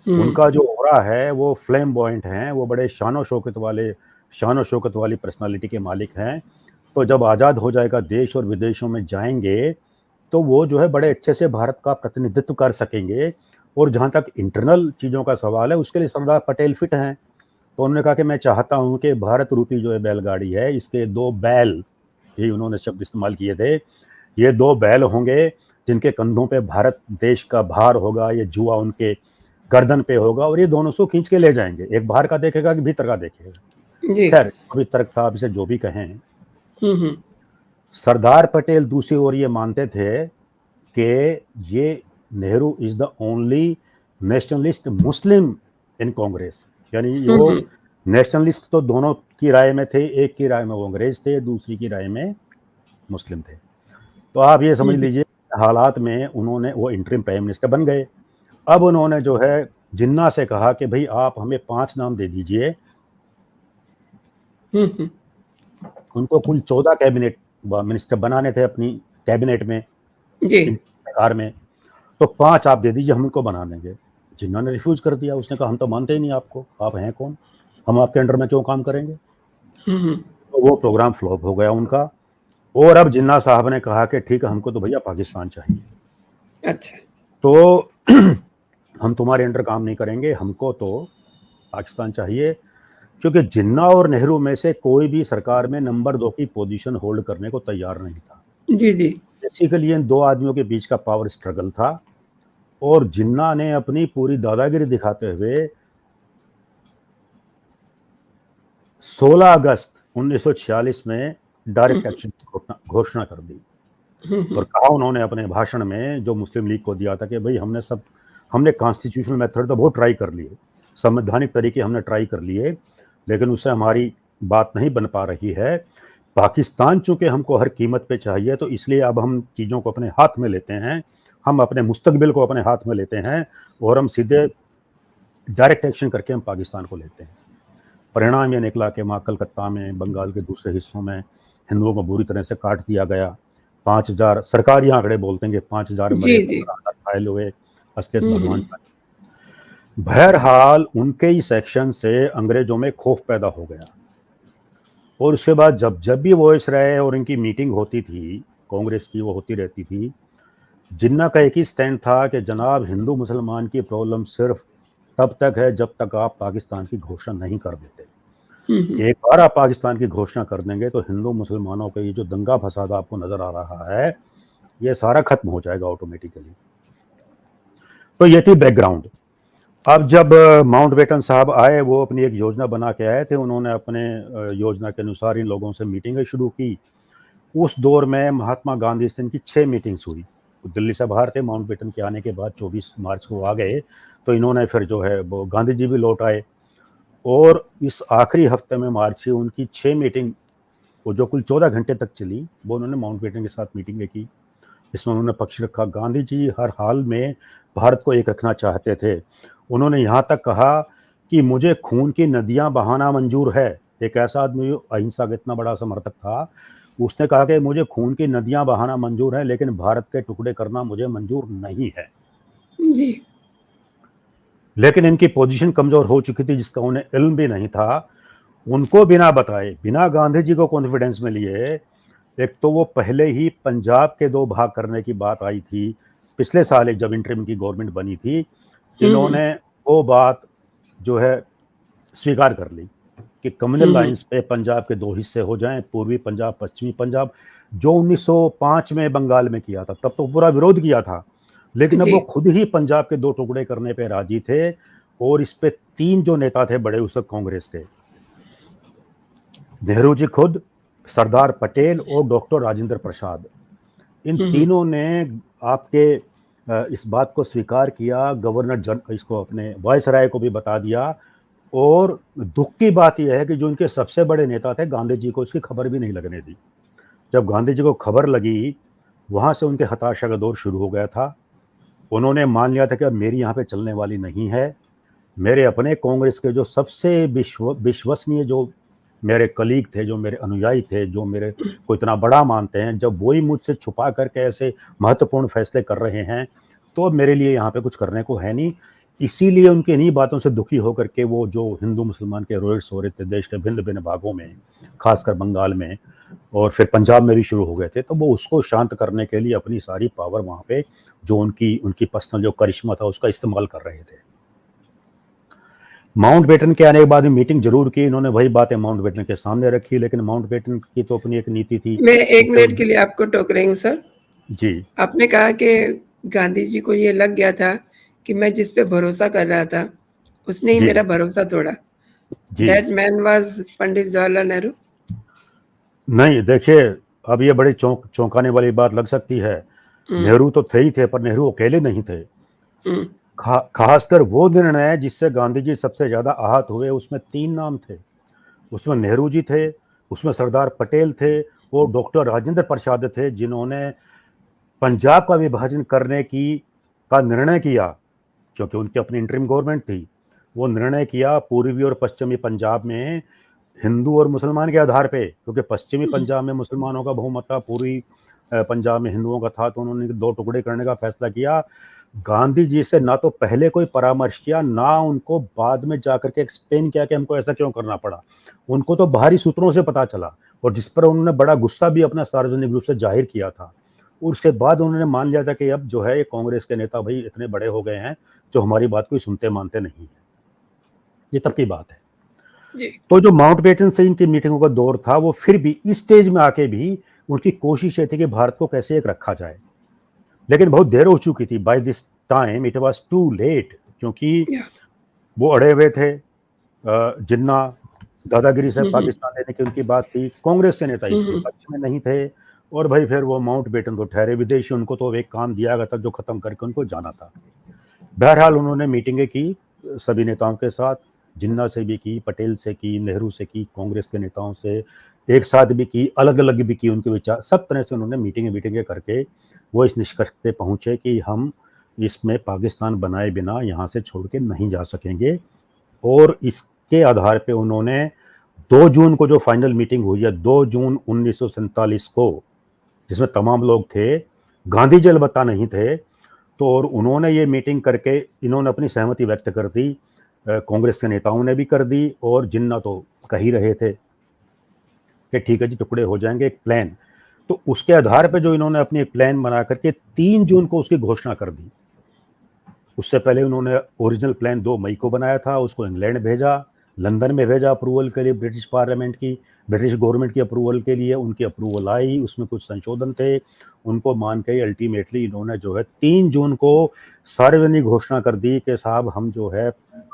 हुँ।
उनका जो ऑरा है वो फ्लेम्बॉयंट हैं, वो बड़े शान और शौकत वाली पर्सनालिटी के मालिक हैं। तो जब आज़ाद हो जाएगा देश और विदेशों में जाएंगे तो वो जो है बड़े अच्छे से भारत का प्रतिनिधित्व कर सकेंगे। और जहाँ तक इंटरनल चीज़ों का सवाल है उसके लिए सरदार पटेल फिट हैं। तो उन्होंने कहा कि मैं चाहता हूँ कि भारत रूपी जो है बैलगाड़ी है, इसके 2 बैल, यही उन्होंने शब्द इस्तेमाल किए थे, ये 2 बैल होंगे जिनके कंधों पे भारत देश का भार होगा, ये जुआ उनके गर्दन पे होगा और ये दोनों सो खींच के ले जाएंगे, एक बाहर का देखेगा कि भीतर का देखेगा।
जी।
खैर अभी तर्क था, आप इसे जो भी कहें।
हुँ, हुँ।
सरदार पटेल दूसरी ओर ये मानते थे कि ये Nehru is the only nationalist Muslim in Congress, यानी
हुँ,
वो
हुँ।
नेशनलिस्ट तो दोनों की राय में थे, एक की राय में वो अंग्रेज थे, दूसरी की राय में मुस्लिम थे। तो आप ये
हुँ,
समझ
हुँ।
लीजिए हालात में उन्होंने वो इंटरिम प्राइम मिनिस्टर बन गए। अब उन्होंने जो है जिन्ना से कहा कि भाई आप हमें 5 नाम दे दीजिए।
हुँ, हुँ।
उनको कुल 14 कैबिनेट मिनिस्टर बनाने थे अपनी कैबिनेट में,
जी।
सरकार में। तो 5 आप दे दीजिए, हम उनको बना देंगे। जिन्ना ने रिफ्यूज कर दिया, उसने कहा हम तो मानते ही नहीं आपको, आप हैं कौन, हम आपके अंडर में क्यों काम करेंगे।
हुँ, हुँ।
तो वो प्रोग्राम फ्लॉप हो गया उनका और अब जिन्ना साहब ने कहा कि ठीक है, हमको तो भैया पाकिस्तान चाहिए,
अच्छा।
तो हम तुम्हारे अंडर काम नहीं करेंगे, हमको तो पाकिस्तान चाहिए। क्योंकि जिन्ना और नेहरू में से कोई भी सरकार में नंबर 2 की पोजीशन होल्ड करने को तैयार नहीं था।
जी, जी।
बेसिकली इन दो आदमियों के बीच का पावर स्ट्रगल था, और जिन्ना ने अपनी पूरी दादागिरी दिखाते हुए 16 अगस्त 1946 में डायरेक्ट एक्शन की घोषणा कर दी, और कहा उन्होंने अपने भाषण में, जो मुस्लिम लीग को दिया था, कि भाई हमने कॉन्स्टिट्यूशनल मेथड तो बहुत ट्राई कर लिए, संवैधानिक तरीके हमने ट्राई कर लिए, लेकिन उससे हमारी बात नहीं बन पा रही है। पाकिस्तान चूंकि हमको हर कीमत पे चाहिए, तो इसलिए अब हम चीज़ों को अपने हाथ में लेते हैं, हम अपने मुस्तकबिल को अपने हाथ में लेते हैं, और हम सीधे डायरेक्ट एक्शन करके हम पाकिस्तान को लेते हैं। परिणाम ये निकला कि वहाँ कलकत्ता में, बंगाल के दूसरे हिस्सों में हिंदुओं को बुरी तरह से काट दिया गया। 5,000 सरकारी आंकड़े बोलते हैं कि 5,000 मरे,
जी, जी।
15,000 घायल हुए, असलियत भगवान जाने। बहरहाल उनके इस एक्शन से अंग्रेजों में खौफ पैदा हो गया, और उसके बाद जब जब भी वॉइस रहे और इनकी मीटिंग होती थी, कांग्रेस की, वो होती रहती थी, जिन्ना का एक ही स्टैंड था कि जनाब, हिंदू मुसलमान की प्रॉब्लम सिर्फ तब तक है जब तक आप पाकिस्तान की घोषणा नहीं कर देते। एक बार आप पाकिस्तान की घोषणा कर देंगे तो हिंदू मुसलमानों का ये जो दंगा फसाद आपको नजर आ रहा है, ये सारा खत्म हो जाएगा ऑटोमेटिकली। तो ये थी बैकग्राउंड। अब जब माउंटबेटन साहब आए, वो अपनी एक योजना बना के आए थे, उन्होंने अपने योजना के अनुसार इन लोगों से मीटिंगें शुरू की। उस दौर में महात्मा गांधी से इनकी 6 मीटिंग्स हुई। दिल्ली से बाहर थे, माउंटबेटन के आने के बाद 24 मार्च को आ गए, तो इन्होंने फिर जो है वो गांधी जी भी लौट आए, और इस आखिरी हफ्ते में मार्च की उनकी 6 मीटिंग, वो जो कुल 14 घंटे तक चली, वो उन्होंने माउंटबेटन के साथ मीटिंगें की। इसमें उन्होंने पक्ष रखा, गांधी जी हर हाल में भारत को एक रखना चाहते थे। उन्होंने यहाँ तक कहा कि मुझे खून की नदियाँ बहाना मंजूर है। एक ऐसा आदमी अहिंसा का इतना बड़ा समर्थक था, उसने कहा कि मुझे खून की नदियाँ बहाना मंजूर है, लेकिन भारत के टुकड़े करना मुझे मंजूर नहीं है।
जी।
लेकिन इनकी पोजीशन कमजोर हो चुकी थी, जिसका उन्हें इल्म भी नहीं था। उनको बिना बताए, बिना गांधी जी को कॉन्फिडेंस में लिए, एक तो वो पहले ही पंजाब के 2 भाग करने की बात आई थी पिछले साल, जब इंटरिम की गवर्नमेंट बनी थी, इन्होंने वो बात जो है स्वीकार कर ली कि कम्युनल लाइंस पे पंजाब के 2 हिस्से हो जाएं, पूर्वी पंजाब, पश्चिमी पंजाब, जो 1905 में बंगाल में किया था। तब तो पूरा विरोध किया था, लेकिन अब वो खुद ही पंजाब के 2 टुकड़े करने पे राजी थे, और इस पे 3 जो नेता थे बड़े उस वक्त कांग्रेस के, नेहरू जी खुद, सरदार पटेल और डॉक्टर राजेंद्र प्रसाद, इन तीनों ने आपके इस बात को स्वीकार किया। गवर्नर इसको अपने वायसराय को भी बता दिया, और दुख की बात यह है कि जो इनके सबसे बड़े नेता थे, गांधी जी को इसकी खबर भी नहीं लगने दी। जब गांधी जी को खबर लगी, वहां से उनके हताशा का दौर शुरू हो गया था। उन्होंने मान लिया था कि अब मेरी यहाँ पे चलने वाली नहीं है। मेरे अपने कांग्रेस के जो सबसे विश्वसनीय जो मेरे कलीग थे, जो मेरे अनुयायी थे, जो मेरे को इतना बड़ा मानते हैं, जब वही मुझसे छुपा करके ऐसे महत्वपूर्ण फैसले कर रहे हैं, तो मेरे लिए यहाँ पे कुछ करने को है नहीं। इसीलिए उनकी इन्हीं बातों से दुखी होकर के वो जो हिंदू मुसलमान के रोयट्स हो रहे थे देश के भिन्न भिन्न भागों में, खासकर बंगाल में, और फिर पंजाब में भी शुरू हो गए थे, तो वो उसको शांत करने के लिए अपनी सारी पावर वहाँ पे, जो उनकी पर्सनल जो करिश्मा था, उसका इस्तेमाल कर रहे थे। माउंटबेटन के आने के बाद मीटिंग जरूर की, इन्होंने वही बातें माउंटबेटन के सामने रखी, लेकिन माउंटबेटन की तो अपनी एक नीति थी।
मैं 1 मिनट के लिए आपको टोक रही हूँ सर।
जी।
आपने कहा कि गांधी जी को ये लग गया था कि मैं जिस पे भरोसा कर रहा था, उसने ही मेरा भरोसा तोड़ा। That man was Pandit Jawaharlal Nehru.
नहीं, देखिए, अब ये बड़ी चौंकाने वाली बात लग सकती है। नेहरू तो थे ही थे, पर नेहरू अकेले नहीं थे। खासकर वो निर्णय जिससे गांधी जी सबसे ज्यादा आहत हुए, उसमें 3 नाम थे। उसमें नेहरू जी थे, उसमें सरदार पटेल थे, वो डॉक्टर राजेंद्र प्रसाद थे, जिन्होंने पंजाब का विभाजन करने का निर्णय किया, क्योंकि उनकी अपनी इंटरिम गवर्नमेंट थी। वो निर्णय किया पूर्वी और पश्चिमी पंजाब में हिंदू और मुसलमान के आधार पे, क्योंकि पश्चिमी पंजाब में मुसलमानों का बहुमत था, पूर्वी पंजाब में हिंदुओं का था, तो उन्होंने 2 टुकड़े करने का फैसला किया। गांधी जी से ना तो पहले कोई परामर्श किया, ना उनको बाद में जाकर के एक्सप्लेन किया कि हमको ऐसा क्यों करना पड़ा। उनको तो बाहरी सूत्रों से पता चला, और जिस पर उन्होंने बड़ा गुस्सा भी अपना सार्वजनिक रूप से जाहिर किया था। और उसके बाद उन्होंने मान लिया था कि अब जो है ये कांग्रेस के नेता भाई इतने बड़े हो गए हैं जो हमारी बात कोई सुनते मानते नहीं है। ये तब की बात है।
जी।
तो जो माउंटबेटन से इनकी मीटिंगों का दौर था वो फिर भी इस स्टेज में आके भी उनकी कोशिश ये थी कि भारत को कैसे एक रखा जाए, लेकिन बहुत देर हो चुकी थी। By this time it was too late, क्योंकि
या
वो अड़े हुए थे। जिन्ना दादागिरी से पाकिस्तान लेने की उनकी बात थी, कांग्रेस के नेता इसके पक्ष में नहीं थे। और भाई फिर वो माउंटबेटन तो ठहरे विदेशी, उनको तो एक काम दिया गया था जो खत्म करके उनको जाना था। बहरहाल उन्होंने मीटिंगें की सभी नेताओं के साथ, जिन्ना से भी की, पटेल से की, नेहरू से की, कांग्रेस के नेताओं से एक साथ भी की, अलग अलग भी की, उनके विचार सब तरह से उन्होंने मीटिंगें करके वो इस निष्कर्ष पे पहुंचे कि हम इसमें पाकिस्तान बनाए बिना यहाँ से छोड़ के नहीं जा सकेंगे। और इसके आधार पे उन्होंने 2 जून को जो फाइनल मीटिंग हुई है 2 जून 1947 को, जिसमें तमाम लोग थे, गांधी जी अलबत्ता नहीं थे, तो और उन्होंने ये मीटिंग करके इन्होंने अपनी सहमति व्यक्त कर दी, कांग्रेस के नेताओं ने भी कर दी, और जिन्ना तो कह ही रहे थे कि ठीक है जी टुकड़े हो जाएंगे, एक प्लान। तो उसके आधार पे जो इन्होंने अपनी एक प्लान बना करके 3 जून को उसकी घोषणा कर दी। उससे पहले उन्होंने ओरिजिनल प्लान 2 मई को बनाया था, उसको इंग्लैंड भेजा, लंदन में भेजा अप्रूवल के लिए, ब्रिटिश पार्लियामेंट की, ब्रिटिश गवर्नमेंट की अप्रूवल के लिए। उनकी अप्रूवल आई, उसमें कुछ संशोधन थे, उनको मान के अल्टीमेटली इन्होंने जो है 3 जून को सार्वजनिक घोषणा कर दी कि साहब हम जो है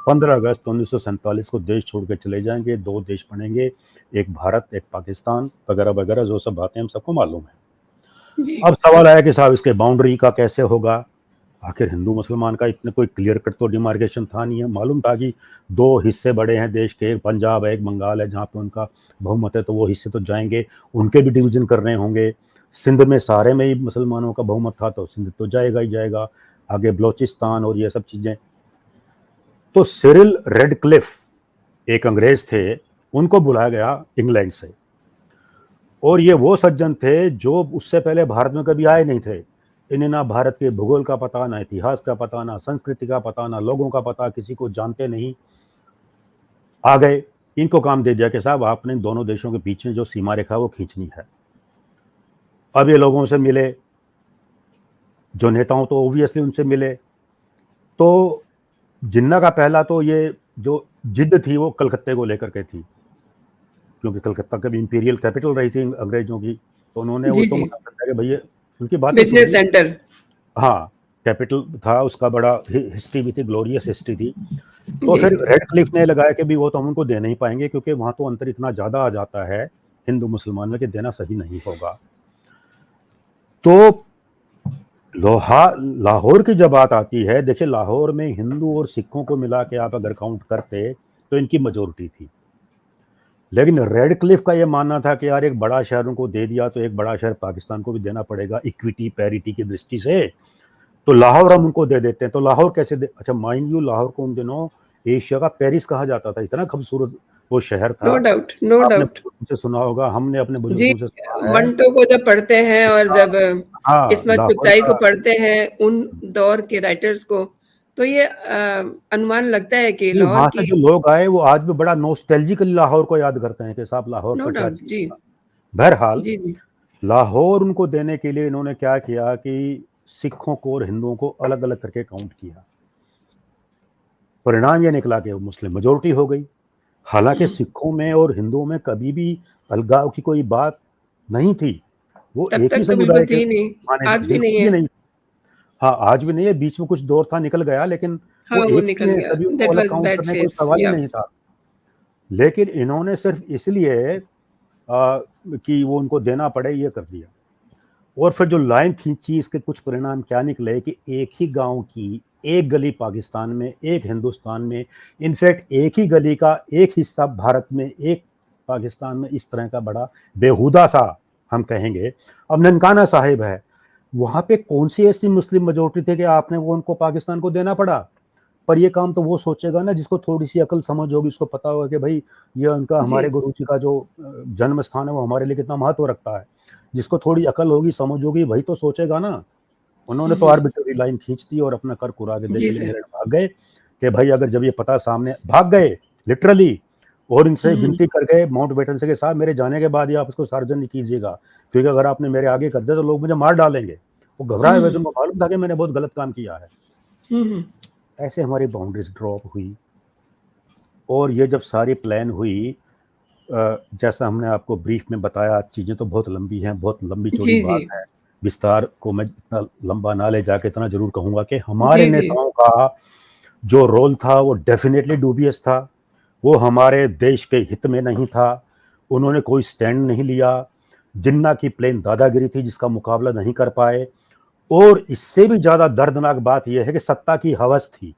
15 अगस्त 1947 को देश छोड़ के चले जाएंगे, 2 देश बनेंगे, एक भारत एक पाकिस्तान वगैरह वगैरह, जो सब बातें हम सबको मालूम है।
जी।
अब सवाल आया कि साहब इसके बाउंड्री का कैसे होगा। आखिर हिंदू मुसलमान का इतने कोई क्लियर कट तो डिमार्केशन था नहीं है। मालूम था कि 2 हिस्से बड़े हैं देश के, एक पंजाब है एक बंगाल है, जहाँ पे उनका बहुमत है, तो वो हिस्से तो जाएंगे, उनके भी डिवीजन करने होंगे। सिंध में सारे में ही मुसलमानों का बहुमत था, तो सिंध तो जाएगा ही जाएगा, आगे बलोचिस्तान और ये सब चीजें। तो सिरिल रेडक्लिफ एक अंग्रेज थे, उनको बुलाया गया इंग्लैंड से, और ये वो सज्जन थे जो उससे पहले भारत में कभी आए नहीं थे। इन्हें ना भारत के भूगोल का पता, ना इतिहास का पता, ना संस्कृति का पता, ना लोगों का पता, किसी को जानते नहीं। आ गए, इनको काम दे दिया कि साहब आपने दोनों देशों के बीच में जो सीमा रेखा वो खींचनी है। अब ये लोगों से मिले, जो नेताओं तो ओब्वियसली उनसे मिले। तो जिन्ना का पहला तो ये जो जिद थी वो कलकत्ते को लेकर के थी, क्योंकि कलकत्ता कभी इंपीरियल कैपिटल रही थी अंग्रेजों की। तो उन्होंने वो
जी,
तो
जी।
मना कर दिया कि भैया उनकी बातें
बिज़नेस
सुनिए।
सेंटर।
हाँ, कैपिटल था उसका, बड़ा हिस्ट्री भी थी, ग्लोरियस हिस्ट्री थी। तो
जी।
फिर रेडक्लिफ ने लगाया कि भी वो तो हम उनको दे नहीं पाएंगे, क्योंकि वहां तो अंतर इतना ज्यादा आ जाता है हिंदू मुसलमान में कि देना सही नहीं होगा। तो लाहौर की जब बात आती है, देखिए लाहौर में हिंदू और सिखों को मिला के आप अगर काउंट करते तो इनकी मेजोरिटी थी। लेकिन रेडक्लिफ का ये मानना था कि यार एक बड़ा शहर उनको दे दिया तो एक बड़ा शहर पाकिस्तान को भी देना पड़ेगा, इक्विटी पैरिटी की दृष्टि से। तो लाहौर हम उनको दे देते हैं। तो लाहौर कैसे दे, अच्छा माइंड यू लाहौर को उन दिनों एशिया का पेरिस कहा जाता था, इतना खूबसूरत वो शहर था।
नो डाउट, नो
आपने
डाउट।
बुजुर्गों से सुना होगा, हमने अपने
जी,
बुजुर्गों से सुना है।
मंटो को जब पढ़ते हैं और जब
हाँ,
इस्मत
लाहौर
चुगताई को
का,
पढ़ते हैं, उन दौर के राइटर्स को, तो ये अनुमान लगता है कि
ये
लाहौर
वहां से
की।
जो लोग आए वो आज भी बड़ा नोस्टैल्जिकली लाहौर को याद करते हैं कि साहब लाहौर
नो
पर क्या
डाउट।
चीज
जी,
था। बहरहाल
जी, जी।
लाहौर उनको देने के लिए इन्होंने क्या किया कि सिखों को और हिंदुओं को अलग अलग करके काउंट किया। परिणाम ये निकला कि वो मुस्लिम मेजोरिटी हो गई। हालांकि सिखों में और हिंदुओं में कभी भी अलगाव की कोई बात नहीं थी, वो
तब
एक ही
तक तो बिल्कुल
समुदाय के
थी नहीं,
माने
आज भी नहीं
बिल्कुल भी
है।
नहीं। हाँ, आज भी नहीं है, बीच में कुछ दौर था निकल गया, लेकिन वो
हाँ, वो
एक ही
निकल
है,
गया।
कभी उनको
दैट
अलग
वाज़
काउंट
बैड
करने का कोई
फेस,
सवाल ही
या।
नहीं था। लेकिन इन्होंने सिर्फ इसलिए कि वो उनको देना पड़े ये कर दिया। और फिर जो लाइन खींची, इसके कुछ परिणाम क्या निकले कि एक ही गांव की एक गली पाकिस्तान में, एक हिंदुस्तान में, इनफैक्ट एक ही गली का एक हिस्सा भारत में, एक पाकिस्तान में, इस तरह का बड़ा बेहुदा सा हम कहेंगे। अब ननकाना साहिब है, वहां पे कौन सी ऐसी मुस्लिम मेजोरिटी थे कि आपने वो उनको पाकिस्तान को देना पड़ा। पर ये काम तो वो सोचेगा ना जिसको थोड़ी सी अकल समझ होगी, उसको पता होगा कि भाई ये उनका,
जी।
हमारे गुरु जी का जो जन्म स्थान है वो हमारे लिए कितना महत्व रखता है। जिसको थोड़ी अकल होगी, समझ होगी, वही तो सोचेगा ना। उन्होंने तो आर्बिट्ररी लाइन खींच दी और अपना कर कुरा के
जी
देख लिए
सर।
इंग्लैंड भाग गए कि भाई अगर जब ये पता सामने भाग गए लिटरली, और इनसे विनती कर गए माउंटबेटन से कि साहब मेरे जाने के बाद ही आप इसको सार्वजनिक कीजिएगा, क्योंकि अगर आपने मेरे आगे कर दिया तो लोग मुझे मार डालेंगे। वो घबराए हुए थे, उनको मालूम था कि मैंने बहुत गलत काम किया है। ऐसे हमारी बाउंड्रीज ड्रॉप हुई। और ये जब सारी प्लान हुई, जैसा हमने आपको ब्रीफ में बताया, चीज़ें तो बहुत लंबी हैं, बहुत लंबी चौड़ी
जी,
बात
जी।
है। विस्तार को मैं इतना लंबा ना ले जाके इतना ज़रूर कहूँगा कि हमारे
जी, जी।
नेताओं का जो रोल था वो डेफिनेटली डूबियस था। वो हमारे देश के हित में नहीं था। उन्होंने कोई स्टैंड नहीं लिया। जिन्ना की प्लेन दादागिरी थी जिसका मुकाबला नहीं कर पाए। और इससे भी ज़्यादा दर्दनाक बात यह है कि सत्ता की हवस थी।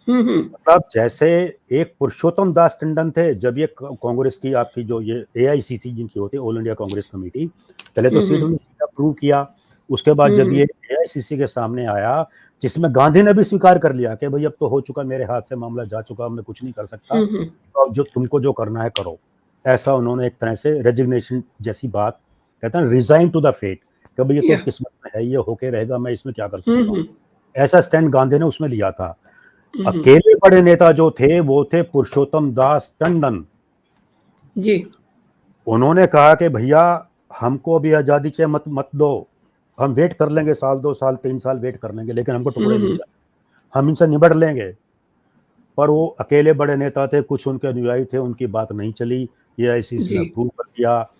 मतलब जैसे एक पुरुषोत्तम दास टंडन थे, जब ये कांग्रेस की आपकी जो ये एआईसीसी जिनकी होती है, ऑल इंडिया कांग्रेस कमेटी, पहले तो सीडब्ल्यूसी अप्रूव किया। उसके बाद जब ये एआईसीसी के सामने आया, जिसमें गांधी ने भी स्वीकार कर लिया कि भाई अब तो हो चुका, मेरे हाथ से मामला जा चुका, अब मैं कुछ नहीं कर सकता, तो अब जो तुमको जो करना है करो। ऐसा उन्होंने एक तरह से रेजिग्नेशन जैसी बात, कहते हैं रिजाइन टू द फेट, कि भाई ये तो
या
किस्मत में है, ये होके रहेगा, मैं इसमें क्या कर सकता हूँ। ऐसा स्टैंड गांधी ने उसमें लिया था। अकेले बड़े नेता जो थे वो थे पुरुषोत्तम दास टंडन।
जी।
उन्होंने कहा कि भैया हमको भी आजादी चाहिए, मत मत दो, हम वेट कर लेंगे, साल 2 साल 3 साल वेट कर लेंगे, लेकिन हमको टुकड़े नहीं चाहिए, हम इनसे निबट लेंगे। पर वो अकेले बड़े नेता थे, कुछ उनके अनुयायी थे, उनकी बात नहीं चली। ये आईसीसी ने
जी।
अप्रूव कर दिया।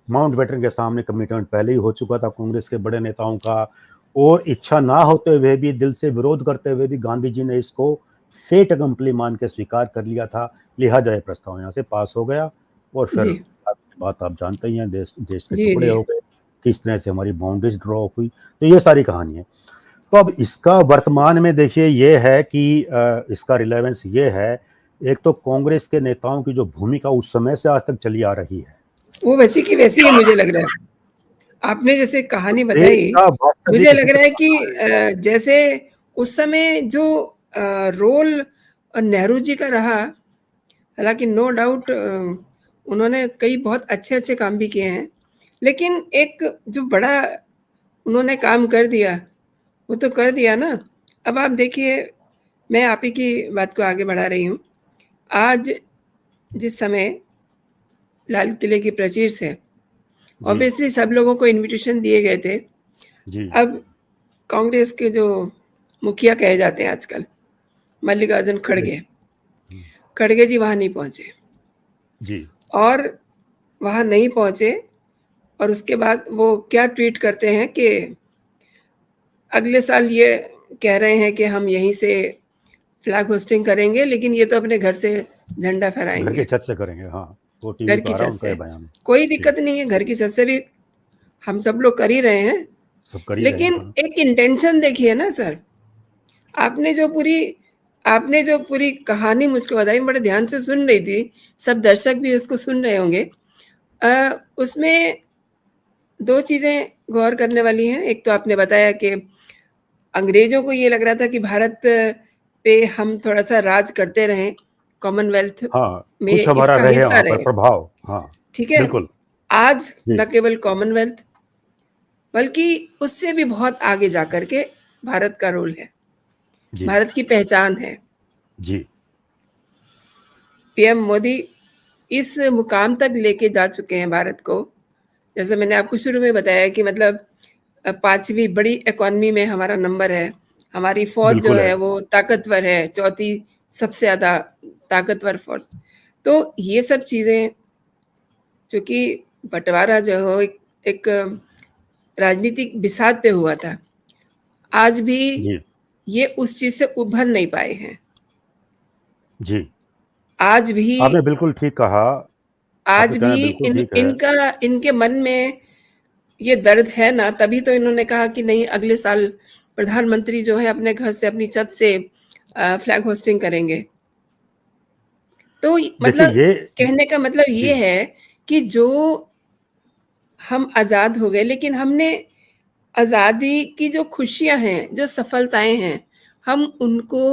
माउंटबेटन के सामने कमिटमेंट पहले ही हो चुका था कांग्रेस के बड़े नेताओं का, और इच्छा ना होते हुए भी, दिल से विरोध करते हुए भी गांधी जी ने इसको फेट अकम्पली मान के स्वीकार कर लिया था। लिहाजा ये प्रस्ताव यहाँ से पास हो गया। और फिर
जी।
बात आप जानते ही हैं, देश देश के
जी,
टुकड़े
जी।
हो गए, किस तरह से हमारी बाउंड्रीज ड्रॉ हुई। तो ये सारी कहानी है। तो अब इसका वर्तमान में देखिए ये है कि इसका रिलेवेंस ये है, एक तो कांग्रेस के नेताओं की जो भूमिका उस समय से आज तक चली आ रही है,
वो वैसी की वैसी ही मुझे लग रहा है। आपने जैसे कहानी
देश
बताई,
का
मुझे
वास्तविक
लग
हित
रहा है
कहाँ
कि
है।
जैसे उस समय जो रोल नेहरू जी का रहा, हालाँकि नो डाउट उन्होंने कई बहुत अच्छे-अच्छे काम भी किए हैं। लेकिन एक जो बड़ा उन्होंने काम कर दिया, वो तो कर दिया ना। अब आप देखिए, मैं आप ही की बात को आगे बढ़ा रही हूँ। आज जिस समय लाल किले की प्राचीर से
जी
ऑब्वियसली सब लोगों को इन्विटेशन दिए गए थे।
जी
अब कांग्रेस के जो मुखिया कहे जाते हैं आजकल, मल्लिकार्जुन
जी
खड़गे, खड़गे जी वहाँ नहीं पहुँचे
जी
और वहाँ नहीं पहुँचे और उसके बाद वो क्या ट्वीट करते हैं कि अगले साल ये कह रहे हैं कि हम यहीं से फ्लैग होस्टिंग करेंगे, लेकिन ये तो अपने घर से झंडा
घर की
फहराएँगे,
छत से करेंगे, हाँ, वो टीवी
घर
पे
की
आ रहा
छत
है उनका ये
से।
बयान।
कोई
जी,
दिक्कत नहीं है, घर की छत से भी हम सब लोग कर ही रहे हैं,
सब कर ही रहे हैं,
लेकिन
हाँ।
एक इंटेंशन देखिए ना सर। आपने जो पूरी आपने जो पूरी कहानी मुझको बताई, मैं बड़े ध्यान से सुन रही थी, सब दर्शक भी उसको सुन रहे होंगे। उसमें 2 चीज़ें गौर करने वाली हैं। एक तो आपने बताया कि अंग्रेज़ों को ये लग रहा था कि भारत पे हम थोड़ा-सा राज करते रहें, कॉमनवेल्थ
हाँ,
में
कुछ हमारा
इसका
रहे
हिस्सा
वहाँ पर
रहे,
प्रभाव, हाँ,
ठीक है?
बिल्कुल,
आज
जी,
न केवल कॉमनवेल्थ, बल्कि उससे भी बहुत आगे जाकर के भारत का रोल है,
जी,
भारत की पहचान है।
जी,
पीएम मोदी इस मुकाम तक लेके जा चुके हैं भारत को, जैसे मैंने आपको शुरू में बताया कि मतलब 5वीं बड़ी इकॉनमी में हमारा नंबर है, हमारी फ़ौज जो
बिल्कुल है।
है वो ताकतवर है, चौथी सबसे ज़्यादा ताकतवर फ़ौज। तो ये सब चीज़ें, चूँकि बँटवारा जो हो एक एक राजनीतिक बिसात पे हुआ था, आज भी
जी,
ये उस चीज़ से उभर नहीं पाए हैं।
जी,
आज भी
आपने बिल्कुल ठीक कहा, आपका
आज
कहना
भी
बिल्कुल
इन
ठीक है।
इनका इनके मन में ये दर्द है ना, तभी तो इन्होंने कहा कि नहीं, अगले साल प्रधानमंत्री जो है अपने घर से, अपनी छत से फ्लैग होस्टिंग करेंगे। तो
देखिए
मतलब
ये
कहने का मतलब ये
जी,
है कि जो हम आज़ाद हो गए, लेकिन हमने आज़ादी की जो खुशियाँ हैं, जो सफलताएँ हैं, हम उनको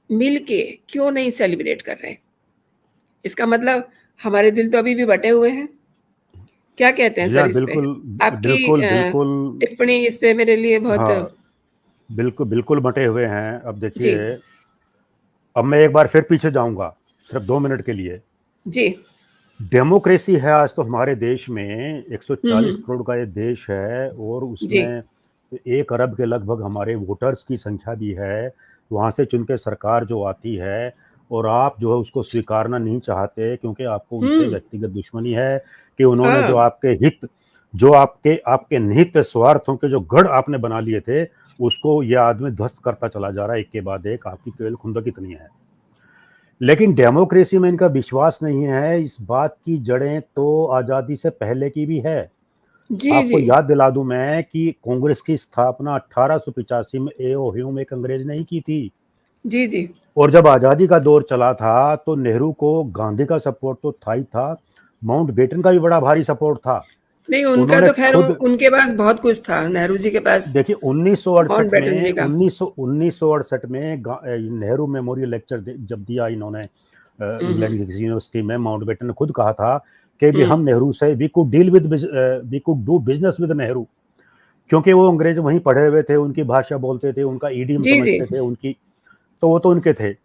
मिल के क्यों नहीं सेलिब्रेट कर रहे? इसका मतलब हमारे दिल तो अभी भी बँटे हुए हैं। क्या कहते हैं
जी
सर
हाँ,
इस पे?
बिल्कुल,
आपकी
बिल्कुल, बिल्कुल,
टिप्पणी इस पे मेरे लिए बहुत
हाँ, बिल्कुल, बिल्कुल बँटे हुए हैं। अब
जी।
देखिए, अब मैं एक बार फिर पीछे जाऊँगा, सिर्फ़ 2 मिनट के लिए।
जी।
डेमोक्रेसी है आज तो हमारे देश में, 140
हम्म।
करोड़ का ये देश है और
जी।
उसमें 1 अरब के लगभग हमारे वोटर्स की संख्या भी है। वहाँ से चुन के सरकार जो आती है और आप जो है उसको स्वीकारना नहीं चाहते क्योंकि आपको उनसे
हम्म।
व्यक्तिगत दुश्मनी है कि उन्होंने जो
हाँ।
आपके हित, जो आपके आपके निहित स्वार्थों के जो गढ़ आपने बना लिए थे, उसको ये आदमी ध्वस्त करता चला जा रहा है एक के बाद एक। आपकी केवल खुंदक इतनी है। लेकिन डेमोक्रेसी में इनका विश्वास नहीं है। इस बात की जड़ें तो आज़ादी से पहले की भी है।
जी।
आपको
जी।
याद दिला दूं मैं कि कांग्रेस की स्थापना 1885 में एओ ह्यूम एक अंग्रेज ने ही की थी।
जी। जी।
और जब आज़ादी का दौर चला था तो नेहरू को गांधी का सपोर्ट तो था ही था, माउंटबेटन का भी बड़ा भारी सपोर्ट था।
नहीं, उनका
उन्होंने
तो खैर
खुद,
उनके पास बहुत कुछ था, नेहरू जी के पास,
देखिए 1968
माउंटबेटन
में
जी का।
1968 में नेहरू मेमोरियल लेक्चर जब दिया इन्होंने इंग्लैंड की किसी यूनिवर्सिटी में, माउंटबेटन ने खुद कहा था कि भी
हुँ।
हम नेहरू से we could do business with Nehru, क्योंकि वो अंग्रेज वहीं पढ़े हुए थे, उनकी भाषा बोलते थे, उनका ईडियम
जी, जी।
समझते थे, उनकी, तो वो तो उनके थे।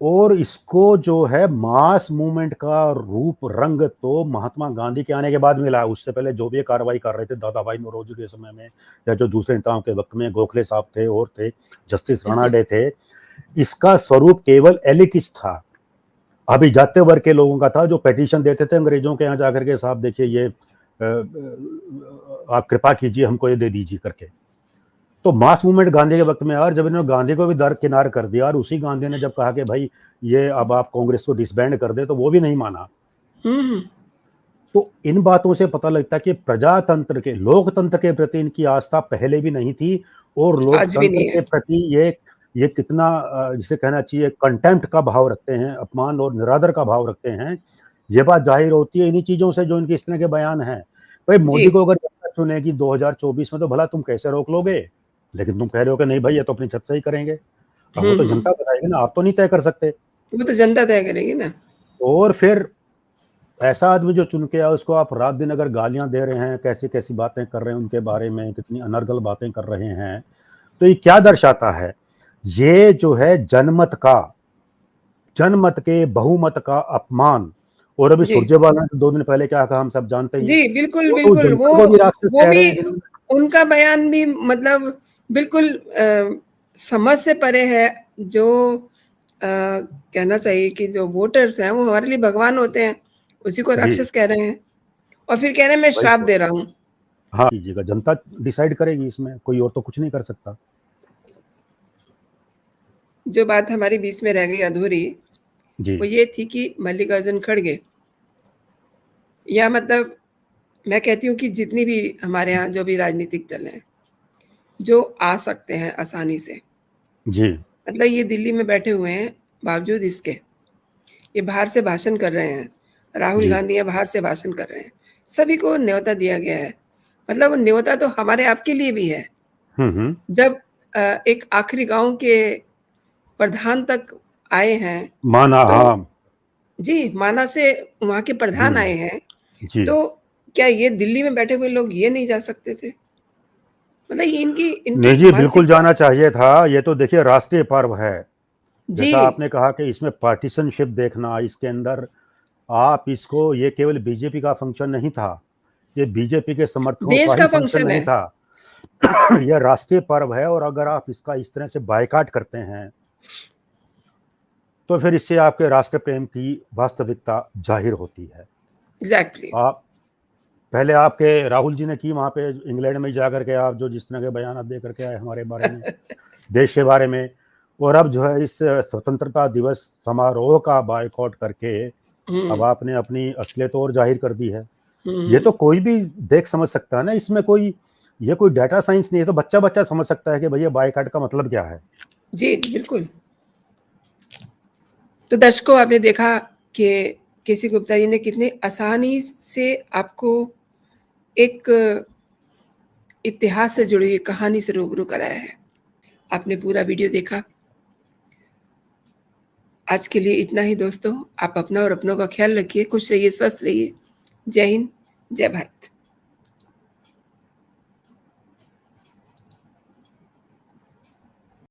और इसको जो है मास मूवमेंट का रूप रंग तो महात्मा गांधी के आने के बाद मिला। उससे पहले जो भी कार्रवाई कर रहे थे दादा भाई नौरोजी के समय में या जो दूसरे नेताओं के वक्त में, गोखले साहब थे और थे, जस्टिस
हुँ, हुँ।
राणाडे थे, इसका स्वरूप केवल एलिटिस्ट था, अभी जाते वर्ग के लोगों का था जो पेटिशन देते थे अंग्रेजों के यहाँ जाकर के, साहब देखिए ये आप कृपा कीजिए हमको ये दे दीजिए करके। तो मास मूवमेंट गांधी के वक्त में, और जब इन्होंने गांधी को भी दरकिनार कर दिया और उसी गांधी ने जब कहा कि भाई ये अब आप कांग्रेस को डिसबैंड कर दे, तो वो भी नहीं माना।
हुँ, हुँ।
तो इन बातों से पता लगता है कि प्रजातंत्र के, लोकतंत्र के प्रति इनकी आस्था पहले भी नहीं थी और
आज भी
लोकतंत्र
नहीं
के
है।
प्रति ये कितना जिसे कहना चाहिए कंटेम्प्ट का भाव रखते हैं, अपमान और निरादर का भाव रखते हैं, ये बात जाहिर होती है इन्हीं चीजों से जो इनके इस तरह के बयान हैं। भाई
जी।
मोदी को अगर जनता चुनेगी 2024 में तो भला तुम कैसे रोक लोगे, लेकिन तुम कह रहे हो कि नहीं भाई ये तो अपनी छत से ही करेंगे। अब वो
हुँ,
तो
हुँ।
जनता बताएगी ना, आप तो नहीं तय कर सकते।
वो तो जनता तय करेगी ना।
और फिर ऐसा आदमी जो चुन के आया उसको आप रात दिन अगर गालियां दे रहे हैं, कैसी कैसी बातें कर रहे हैं उनके बारे में, कितनी अनर्गल बातें कर रहे हैं, तो ये क्या दर्शाता है? ये जो है जनमत के बहुमत का अपमान। और अभी
जी।
सुरजेवाला ने 2 दिन पहले क्या कहा हम सब जानते ही हैं।
जी, बिल्कुल,
वो तो
बिल्कुल।
जनता को भी राक्षस
वो
कह
भी
रहे हैं जिन्होंने,
उनका बयान भी मतलब बिल्कुल समझ से परे है। जो कहना चाहिए कि जो वोटर्स हैं, वो हमारे लिए भगवान होते हैं, उसी को
जी
राक्षस कह रहे हैं और फिर कह रहे हैं मैं
वही
श्राप
तो।
दे रहा हूँ।
हाँ कीजिएगा, जनता डिसाइड करेगी, इसमें कोई और तो कुछ नहीं कर सकता।
जो बात हमारी बीच में रह गई अधूरी,
जी
वो ये थी कि मल्लिकार्जुन खड़गे, या मतलब मैं कहती हूँ कि जितनी भी हमारे यहाँ जो भी राजनीतिक दल हैं, जो आ सकते हैं आसानी से,
जी
मतलब ये दिल्ली में बैठे हुए हैं, बावजूद इसके, ये बाहर से भाषण कर रहे हैं। राहुल
जी।
गांधी ये बाहर से भाषण कर रहे हैं। सभी को न्योता दिया गया है। मतलब वो न्योता तो हमारे आपके लिए भी है।
हम्म।
जब एक आखिरी गाँव के प्रधान तक आए हैं,
माना,
तो
हाँ।
जी, माना से वहाँ के प्रधान आए हैं,
जी
तो क्या ये दिल्ली में बैठे हुए लोग ये नहीं जा सकते थे? मतलब ये इनकी
नहीं
इनकी
जी, बिल्कुल
मानसिकता।
जाना चाहिए था। ये तो देखिए राष्ट्रीय पर्व है।
जी।
जैसा आपने कहा कि इसमें पार्टिशनशिप देखना, इसके अंदर आप इसको, ये केवल बीजेपी का फंक्शन नहीं था, ये बीजेपी के समर्थकों
देश
का
का
ही फंक्शन
फंक्शन
नहीं
है।
था। यह राष्ट्रीय पर्व है और अगर आप इसका इस तरह से बायकॉट करते हैं, तो फिर इससे आपके राष्ट्र प्रेम की वास्तविकता जाहिर होती है।
एग्ज़ैक्टली।
आप पहले आपके राहुल जी ने की वहाँ पे इंग्लैंड में जाकर के, आप जो जिस तरह के बयान दे करके आए हमारे बारे में, देश के बारे में, और अब जो है इस स्वतंत्रता दिवस समारोह का बायकॉट करके अब
हुँ,
आपने अपनी असलियत और जाहिर कर दी है। ये
हुँ।
तो कोई भी देख समझ सकता है ना, इसमें कोई, ये कोई डाटा साइंस नहीं है, तो बच्चा समझ सकता है कि भैया बायकॉट का मतलब क्या है।
जी, जी, बिल्कुल। तो दर्शकों, आपने देखा कि केसी गुप्ता जी ने कितनी आसानी से आपको एक इतिहास से जुड़ी हुई कहानी से रूबरू कराया है। आपने पूरा वीडियो देखा। आज के लिए इतना ही दोस्तों। आप अपना और अपनों का ख़्याल रखिए, खुश रहिए, स्वस्थ रहिए। जय हिंद, जय भारत।